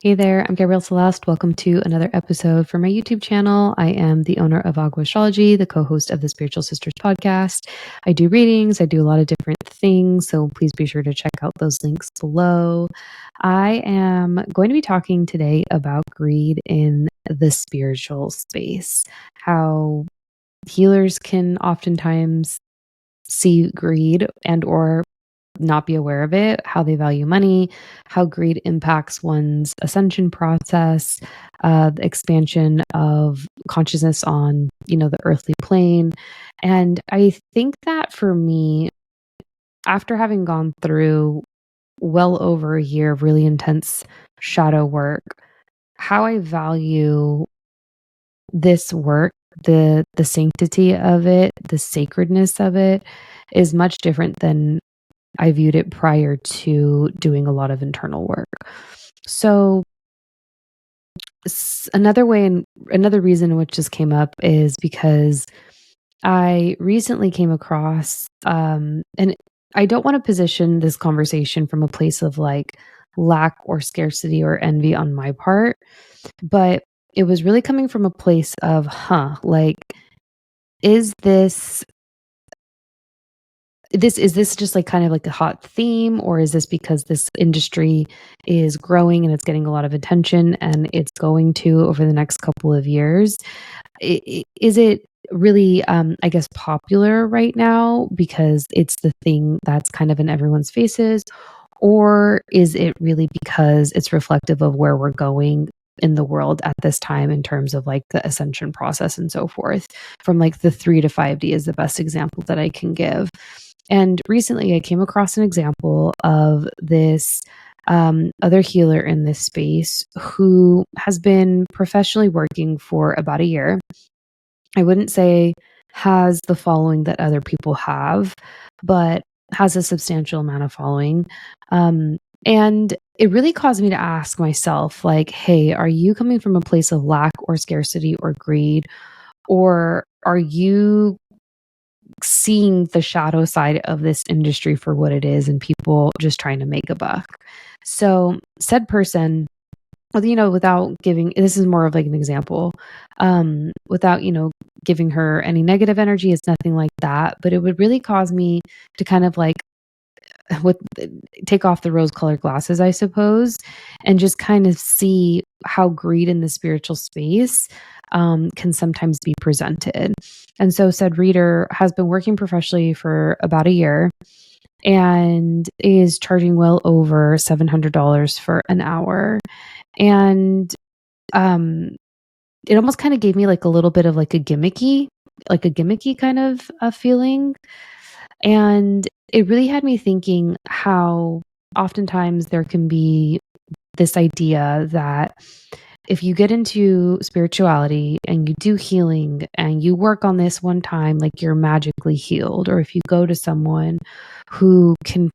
Hey there, I'm Gabrielle Celeste. Welcome to another episode for my YouTube channel. I am the owner of AGUA Astrology, the co-host of the Spiritual Sisters podcast. I do readings, I do a lot of different things, so please be sure to check out those links below. I am going to be talking today about greed in the spiritual space, how healers can oftentimes see greed and or not be aware of it, how they value money, how greed impacts one's ascension process, the expansion of consciousness on, the earthly plane. And I think that for me, after having gone through well over a year of really intense shadow work, how I value this work, the sanctity of it, the sacredness of it is much different than I viewed it prior to doing a lot of internal work. So another way and another reason which just came up is because I recently came across, and I don't want to position this conversation from a place of like lack or scarcity or envy on my part, but it was really coming from a place of, like, is this just like kind of like a hot theme, or is this because this industry is growing and it's getting a lot of attention and it's going to over the next couple of years? Is it really, I guess, popular right now because it's the thing that's kind of in everyone's faces? Or is it really because it's reflective of where we're going in the world at this time in terms of like the ascension process and so forth? From like the 3 to 5D is the best example that I can give. And recently I came across an example of this other healer in this space who has been professionally working for about a year. I wouldn't say has the following that other people have, but has a substantial amount of following. And it really caused me to ask myself, like, hey, are you coming from a place of lack or scarcity or greed? Or are you seeing the shadow side of this industry for what it is and people just trying to make a buck? So, said person, without giving, this is more of like an example, without, giving her any negative energy, it's nothing like that, but it would really cause me to kind of like with take off the rose colored glasses, I suppose, and just kind of see how greed in the spiritual space can sometimes be presented. And so said reader has been working professionally for about a year and is charging well over $700 for an hour. And it almost kind of gave me like a little bit of like a gimmicky kind of a feeling. And it really had me thinking how oftentimes there can be this idea that if you get into spirituality and you do healing and you work on this one time, like you're magically healed. Or if you go to someone who can,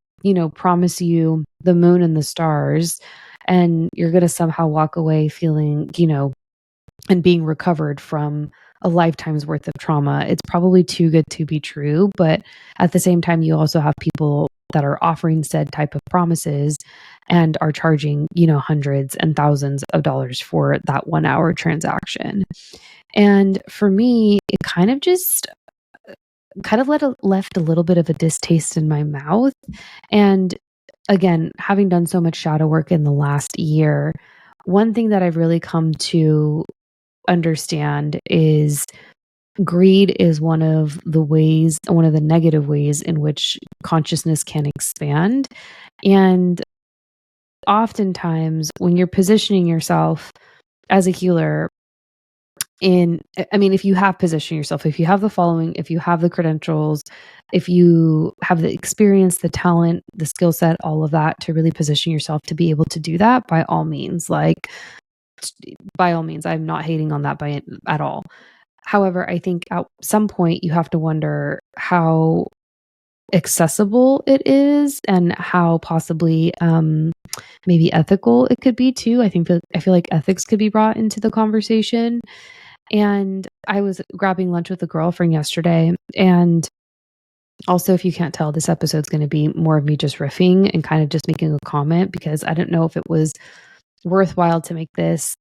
promise you the moon and the stars, and you're going to somehow walk away feeling, and being recovered from a lifetime's worth of trauma. It's probably too good to be true. But at the same time, you also have people that are offering said type of promises and are charging, hundreds and thousands of dollars for that 1 hour transaction. And for me, it kind of just left a little bit of a distaste in my mouth. And again, having done so much shadow work in the last year, one thing that I've really come to understand is greed is one of the negative ways in which consciousness can expand. And oftentimes when you're positioning yourself as a healer if you have positioned yourself, if you have the following, if you have the credentials, if you have the experience, the talent, the skill set, all of that to really position yourself to be able to do that, by all means, I'm not hating on that at all. However, I think at some point you have to wonder how accessible it is and how possibly maybe ethical it could be too. I feel like ethics could be brought into the conversation. And I was grabbing lunch with a girlfriend yesterday, and also, if you can't tell, this episode's going to be more of me just riffing and kind of just making a comment, because I don't know if it was worthwhile to make this,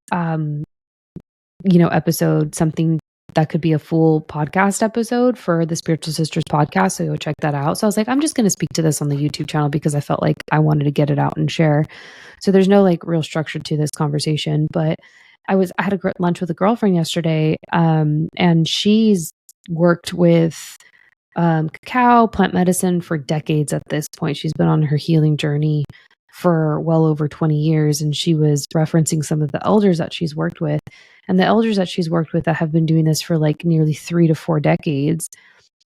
episode something that could be a full podcast episode for the Spiritual Sisters podcast. So go check that out. So I was like, I'm just going to speak to this on the YouTube channel because I felt like I wanted to get it out and share. So there's no like real structure to this conversation, but I had a lunch with a girlfriend yesterday, and she's worked with cacao, plant medicine for decades at this point. She's been on her healing journey for well over 20 years. And she was referencing some of the elders that she's worked with. And the elders that she's worked with that have been doing this for like nearly 3 to 4 decades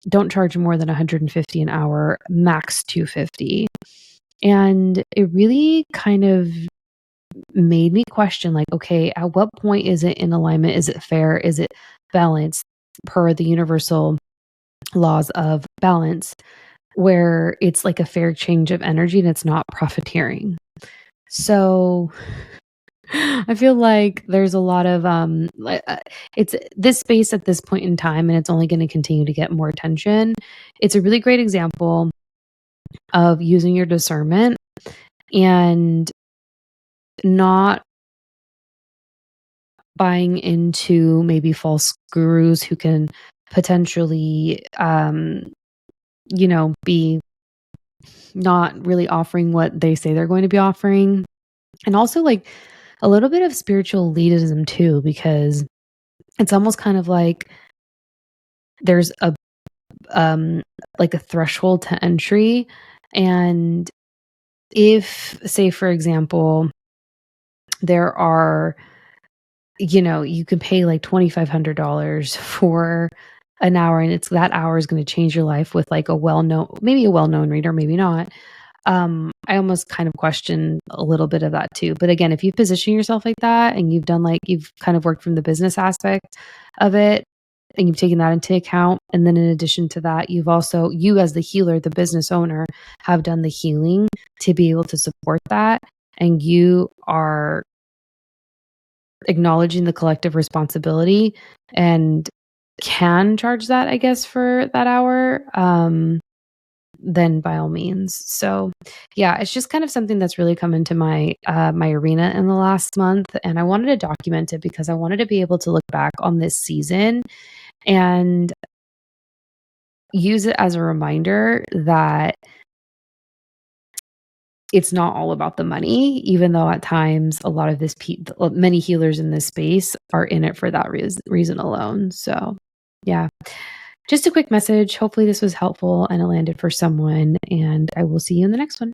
don't charge more than $150 an hour, max $250. And it really kind of made me question, like, okay, at what point is it in alignment? Is it fair? Is it balanced per the universal laws of balance, where it's like a fair exchange of energy and it's not profiteering? So I feel like there's a lot of it's this space at this point in time, and it's only going to continue to get more attention. It's a really great example of using your discernment and not buying into maybe false gurus who can potentially be not really offering what they say they're going to be offering. And also like a little bit of spiritual elitism too, because it's almost kind of like there's a like a threshold to entry. And if, say, for example, there are, you can pay like $2,500 for an hour, and it's that hour is going to change your life with like a well-known reader, maybe not. I almost kind of question a little bit of that too. But again, if you position yourself like that and you've kind of worked from the business aspect of it and you've taken that into account, and then in addition to that, you as the healer, the business owner, have done the healing to be able to support that, and you are acknowledging the collective responsibility and can charge that, I guess, for that hour, then by all means. So yeah, it's just kind of something that's really come into my my arena in the last month, and I wanted to document it because I wanted to be able to look back on this season and use it as a reminder that it's not all about the money, even though at times a lot of many healers in this space are in it for that reason alone. So yeah, just a quick message. Hopefully this was helpful and it landed for someone, and I will see you in the next one.